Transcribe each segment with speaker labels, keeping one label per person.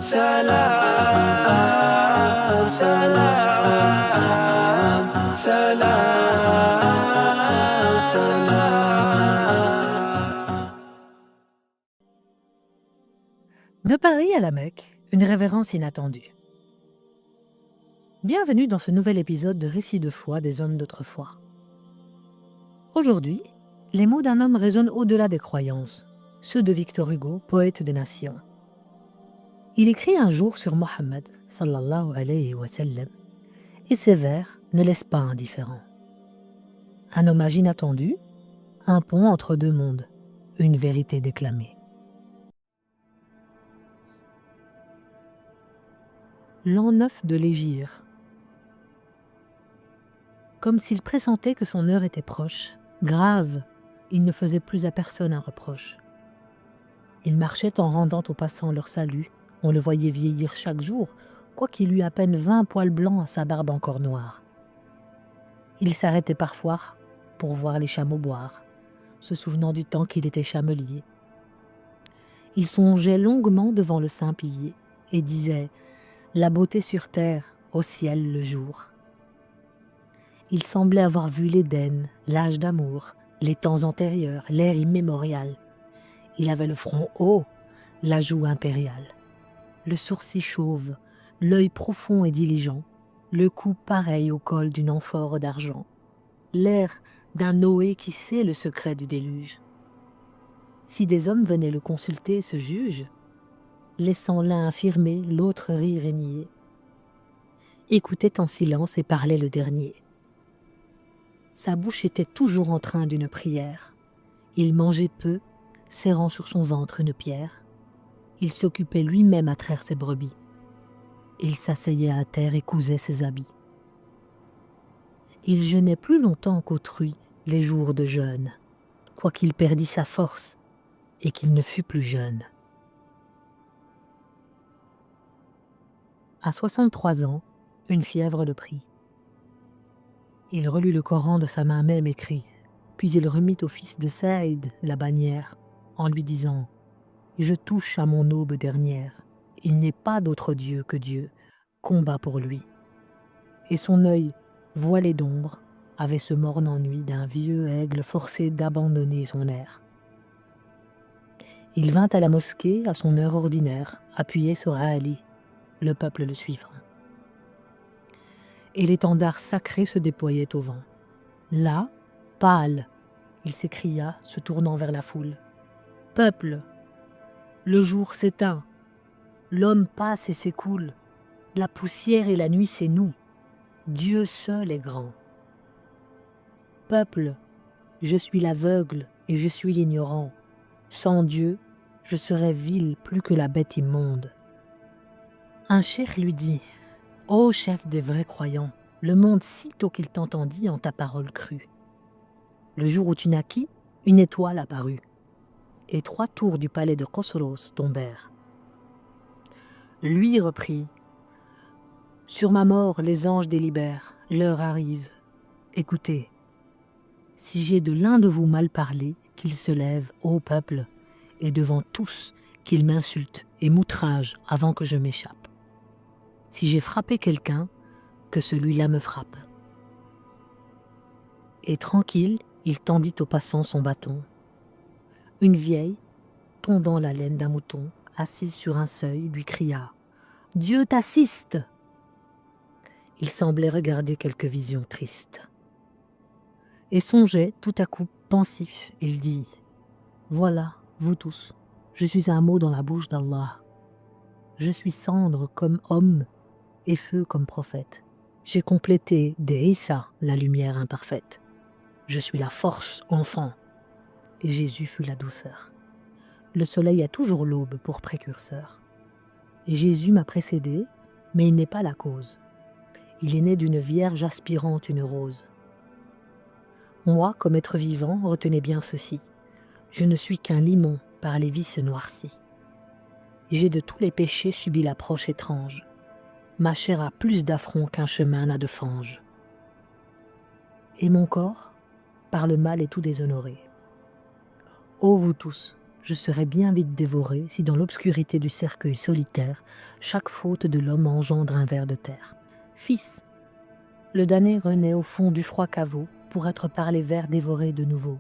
Speaker 1: Salam, salam, salam, salam.
Speaker 2: De Paris à la Mecque, une révérence inattendue. Bienvenue dans ce nouvel épisode de Récits de foi des hommes d'autrefois. Aujourd'hui, les mots d'un homme résonnent au-delà des croyances, ceux de Victor Hugo, poète des nations. Il écrit un jour sur Mohammed, sallallahu alayhi wa sallam, et ses vers ne laissent pas indifférent. Un hommage inattendu, un pont entre deux mondes, une vérité déclamée. L'an 9 de l'Hégire. Comme s'il pressentait que son heure était proche, grave, il ne faisait plus à personne un reproche. Il marchait en rendant aux passants leur salut. On le voyait vieillir chaque jour, quoiqu'il eût à peine 20 poils blancs à sa barbe encore noire. Il s'arrêtait parfois pour voir les chameaux boire, se souvenant du temps qu'il était chamelier. Il songeait longuement devant le saint pilier et disait « La beauté sur terre, au ciel le jour ». Il semblait avoir vu l'Éden, l'âge d'amour, les temps antérieurs, l'ère immémoriale. Il avait le front haut, la joue impériale, le sourcil chauve, l'œil profond et diligent, le cou pareil au col d'une amphore d'argent, l'air d'un Noé qui sait le secret du déluge. Si des hommes venaient le consulter, ce juge, laissant l'un affirmer, l'autre rire et nier, écoutait en silence et parlait le dernier. Sa bouche était toujours en train d'une prière. Il mangeait peu, serrant sur son ventre une pierre. Il s'occupait lui-même à traire ses brebis. Il s'asseyait à terre et cousait ses habits. Il jeûnait plus longtemps qu'autrui les jours de jeûne, quoiqu'il perdît sa force et qu'il ne fût plus jeune. À 63 ans, une fièvre le prit. Il relut le Coran de sa main même écrit, puis il remit au fils de Saïd la bannière, en lui disant « Je touche à mon aube dernière, il n'est pas d'autre Dieu que Dieu, combat pour lui. » Et son œil, voilé d'ombre, avait ce morne ennui d'un vieux aigle forcé d'abandonner son air. Il vint à la mosquée à son heure ordinaire, appuyé sur Ali, le peuple le suivra. Et l'étendard sacré se déployait au vent. Là, pâle, il s'écria, se tournant vers la foule. « Peuple, le jour s'éteint, l'homme passe et s'écoule, la poussière et la nuit c'est nous, Dieu seul est grand. Peuple, je suis l'aveugle et je suis l'ignorant, sans Dieu, je serais vil plus que la bête immonde. » Un cheikh lui dit « Ô chef des vrais croyants, le monde sitôt qu'il t'entendit en ta parole crut. Le jour où tu naquis, une étoile apparut, et 3 tours du palais de Khosrows tombèrent. Lui reprit « Sur ma mort, les anges délibèrent, l'heure arrive. Écoutez, si j'ai de l'un de vous mal parlé, qu'il se lève, ô peuple, et devant tous, qu'il m'insulte et m'outrage avant que je m'échappe. Si j'ai frappé quelqu'un, que celui-là me frappe. » Et tranquille, il tendit aux passants son bâton. Une vieille, tondant la laine d'un mouton, assise sur un seuil, lui cria « Dieu t'assiste !» Il semblait regarder quelque vision triste. Et songeait, tout à coup, pensif, il dit « Voilà, vous tous, je suis un mot dans la bouche d'Allah. Je suis cendre comme homme et feu comme prophète. J'ai complété d'Issa la lumière imparfaite. Je suis la force, enfant. » Et Jésus fut la douceur. Le soleil a toujours l'aube pour précurseur. Et Jésus m'a précédé, mais il n'est pas la cause. Il est né d'une vierge aspirant une rose. Moi, comme être vivant, retenez bien ceci. Je ne suis qu'un limon par les vices noircis. J'ai de tous les péchés subi l'approche étrange. Ma chair a plus d'affront qu'un chemin n'a de fange. Et mon corps, par le mal est tout déshonoré. Ô vous tous, je serais bien vite dévoré si dans l'obscurité du cercueil solitaire, chaque faute de l'homme engendre un ver de terre. Fils, le damné renaît au fond du froid caveau pour être par les vers dévoré de nouveau.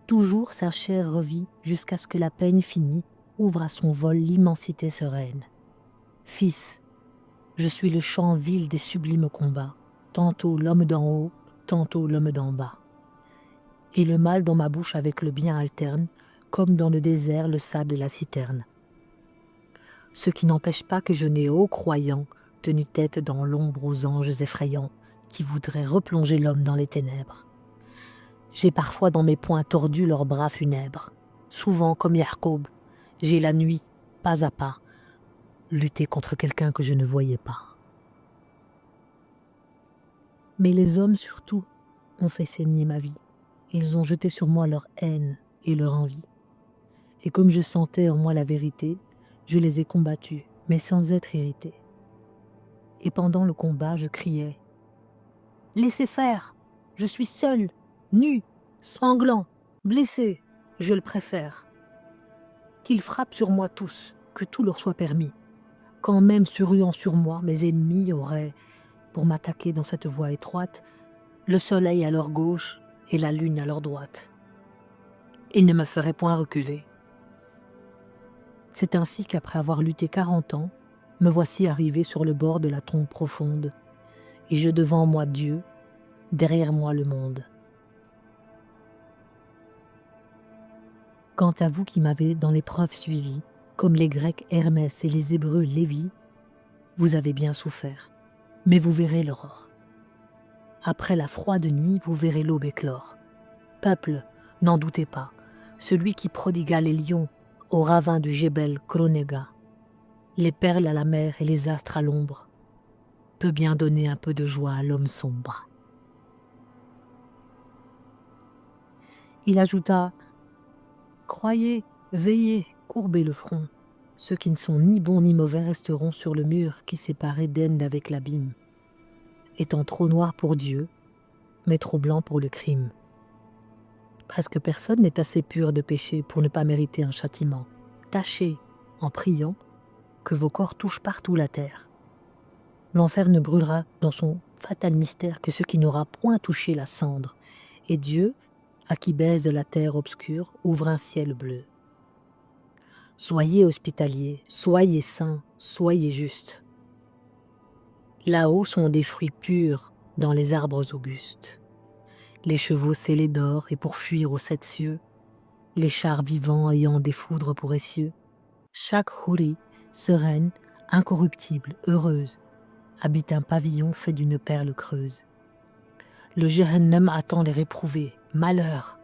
Speaker 2: Toujours sa chair revit jusqu'à ce que la peine finie ouvre à son vol l'immensité sereine. Fils, je suis le chant vil des sublimes combats, tantôt l'homme d'en haut, tantôt l'homme d'en bas. Et le mal dans ma bouche avec le bien alterne, comme dans le désert le sable et la citerne. Ce qui n'empêche pas que je n'ai, ô croyant, tenu tête dans l'ombre aux anges effrayants, qui voudraient replonger l'homme dans les ténèbres. J'ai parfois dans mes poings tordus leurs bras funèbres. Souvent, comme Jacob, j'ai la nuit, pas à pas, lutté contre quelqu'un que je ne voyais pas. Mais les hommes surtout ont fait saigner ma vie. Ils ont jeté sur moi leur haine et leur envie. Et comme je sentais en moi la vérité, je les ai combattus, mais sans être irrité. Et pendant le combat, je criais « Laissez faire, je suis seul, nu, sanglant, blessé, je le préfère. Qu'ils frappent sur moi tous, que tout leur soit permis. Quand même se ruant sur moi, mes ennemis auraient, pour m'attaquer dans cette voie étroite, le soleil à leur gauche et la lune à leur droite. Ils ne me feraient point reculer. C'est ainsi qu'après avoir lutté 40 ans, me voici arrivé sur le bord de la tombe profonde, et je devant moi Dieu, derrière moi le monde. Quant à vous qui m'avez dans l'épreuve suivi, comme les Grecs Hermès et les Hébreux Lévi, vous avez bien souffert, mais vous verrez l'aurore. Après la froide nuit, vous verrez l'aube éclore. Peuple, n'en doutez pas, celui qui prodigua les lions au ravin du Jebel Kronega, les perles à la mer et les astres à l'ombre, peut bien donner un peu de joie à l'homme sombre. Il ajouta « Croyez, veillez, courbez le front. Ceux qui ne sont ni bons ni mauvais resteront sur le mur qui sépare Éden d'avec l'abîme, étant trop noir pour Dieu, mais trop blanc pour le crime. Presque personne n'est assez pur de péché pour ne pas mériter un châtiment. Tâchez, en priant, que vos corps touchent partout la terre. L'enfer ne brûlera dans son fatal mystère que ce qui n'aura point touché la cendre, et Dieu, à qui baise la terre obscure, ouvre un ciel bleu. Soyez hospitaliers, soyez saints, soyez justes. Là-haut sont des fruits purs dans les arbres augustes. Les chevaux scellés d'or et pour fuir aux 7 cieux, les chars vivants ayant des foudres pour essieux. Chaque houri, sereine, incorruptible, heureuse, habite un pavillon fait d'une perle creuse. Le Jahannam attend les réprouvés, malheur.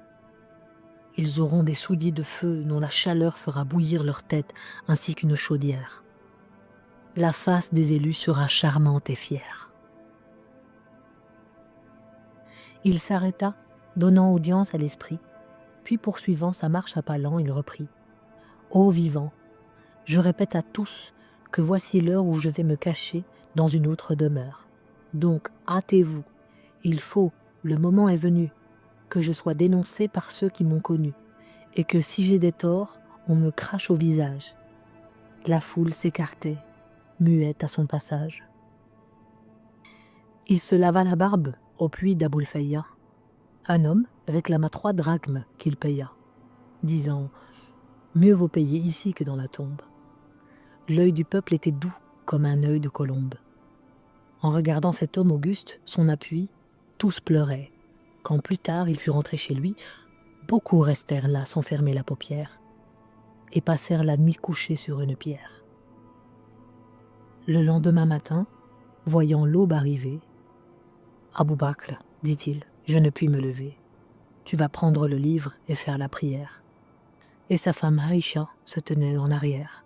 Speaker 2: Ils auront des souliers de feu dont la chaleur fera bouillir leur tête ainsi qu'une chaudière. La face des élus sera charmante et fière. Il s'arrêta, donnant audience à l'esprit, puis poursuivant sa marche à pas lents, il reprit « Ô vivants, je répète à tous que voici l'heure où je vais me cacher dans une autre demeure. Donc hâtez-vous, il faut, le moment est venu, que je sois dénoncé par ceux qui m'ont connu, et que si j'ai des torts, on me crache au visage. » La foule s'écartait, muette à son passage. Il se lava la barbe au puits d'Aboulfeya. Un homme réclama 3 drachmes qu'il paya, disant « Mieux vaut payer ici que dans la tombe. » L'œil du peuple était doux comme un œil de colombe. En regardant cet homme auguste, son appui, tous pleuraient. Quand plus tard il fut rentré chez lui, beaucoup restèrent là sans fermer la paupière et passèrent la nuit couchés sur une pierre. Le lendemain matin, voyant l'aube arriver, « Abou Bakr, dit-il, je ne puis me lever. Tu vas prendre le livre et faire la prière. » Et sa femme Aïcha se tenait en arrière.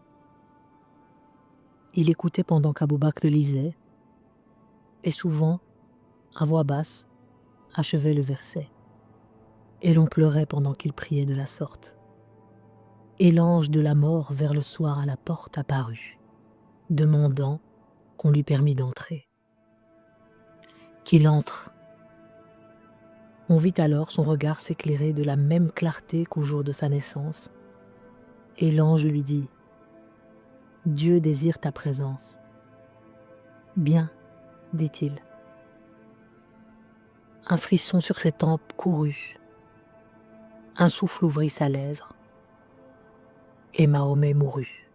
Speaker 2: Il écoutait pendant qu'Abou Bakr lisait, et souvent, à voix basse, achevait le verset. Et l'on pleurait pendant qu'il priait de la sorte. Et l'ange de la mort vers le soir à la porte apparut, demandant qu'on lui permît d'entrer. Qu'il entre. On vit alors son regard s'éclairer de la même clarté qu'au jour de sa naissance. Et l'ange lui dit : « Dieu désire ta présence. » « Bien, dit-il. » Un frisson sur ses tempes courut. Un souffle ouvrit sa lèvre. Et Mahomet mourut.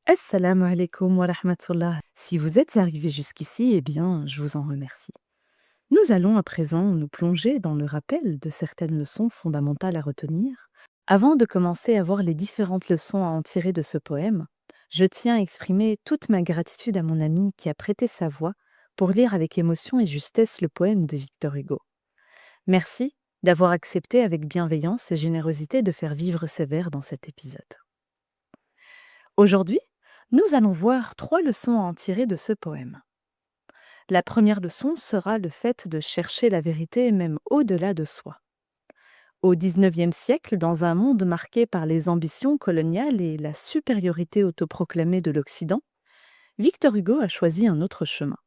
Speaker 3: Assalamu alaikum wa rahmatullah. Si vous êtes arrivé jusqu'ici, eh bien, je vous en remercie. Nous allons à présent nous plonger dans le rappel de certaines leçons fondamentales à retenir. Avant de commencer à voir les différentes leçons à en tirer de ce poème, je tiens à exprimer toute ma gratitude à mon ami qui a prêté sa voix pour lire avec émotion et justesse le poème de Victor Hugo. Merci d'avoir accepté avec bienveillance et générosité de faire vivre ces vers dans cet épisode. Aujourd'hui, nous allons voir 3 leçons à en tirer de ce poème. La première leçon sera le fait de chercher la vérité même au-delà de soi. Au XIXe siècle, dans un monde marqué par les ambitions coloniales et la supériorité autoproclamée de l'Occident, Victor Hugo a choisi un autre chemin.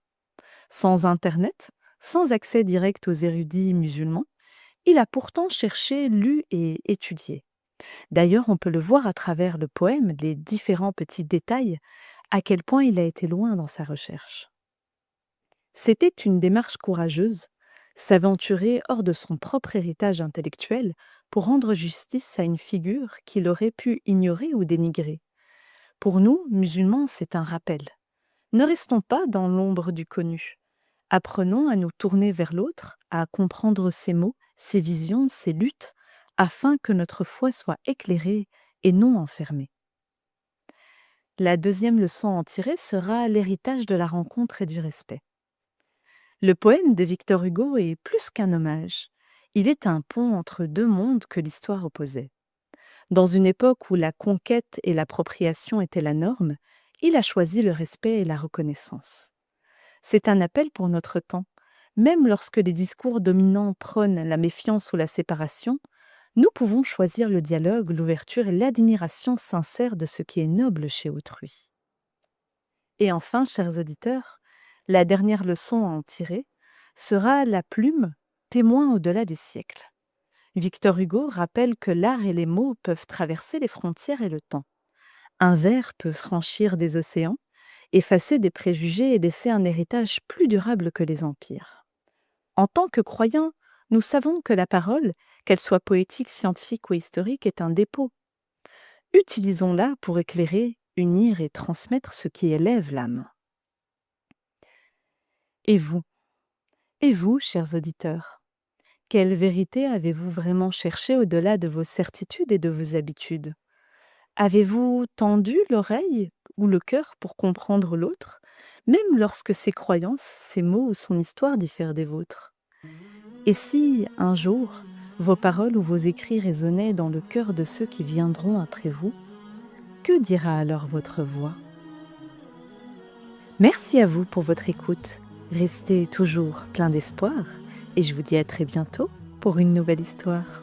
Speaker 3: Sans Internet, sans accès direct aux érudits musulmans, il a pourtant cherché, lu et étudié. D'ailleurs, on peut le voir à travers le poème, les différents petits détails, à quel point il a été loin dans sa recherche. C'était une démarche courageuse, s'aventurer hors de son propre héritage intellectuel pour rendre justice à une figure qu'il aurait pu ignorer ou dénigrer. Pour nous, musulmans, c'est un rappel. Ne restons pas dans l'ombre du connu. Apprenons à nous tourner vers l'autre, à comprendre ses mots, ses visions, ses luttes, afin que notre foi soit éclairée et non enfermée. La deuxième leçon à en tirer sera l'héritage de la rencontre et du respect. Le poème de Victor Hugo est plus qu'un hommage. Il est un pont entre 2 mondes que l'histoire opposait. Dans une époque où la conquête et l'appropriation étaient la norme, il a choisi le respect et la reconnaissance. C'est un appel pour notre temps. Même lorsque les discours dominants prônent la méfiance ou la séparation, nous pouvons choisir le dialogue, l'ouverture et l'admiration sincère de ce qui est noble chez autrui. Et enfin, chers auditeurs, la dernière leçon à en tirer sera la plume, témoin au-delà des siècles. Victor Hugo rappelle que l'art et les mots peuvent traverser les frontières et le temps. Un vers peut franchir des océans, effacer des préjugés et laisser un héritage plus durable que les empires. En tant que croyants, nous savons que la parole, qu'elle soit poétique, scientifique ou historique, est un dépôt. Utilisons-la pour éclairer, unir et transmettre ce qui élève l'âme. Et vous, chers auditeurs, quelle vérité avez-vous vraiment cherché au-delà de vos certitudes et de vos habitudes ? Avez-vous tendu l'oreille ou le cœur pour comprendre l'autre, même lorsque ses croyances, ses mots ou son histoire diffèrent des vôtres ? Et si, un jour, vos paroles ou vos écrits résonnaient dans le cœur de ceux qui viendront après vous, que dira alors votre voix ? Merci à vous pour votre écoute. Restez toujours plein d'espoir et je vous dis à très bientôt pour une nouvelle histoire.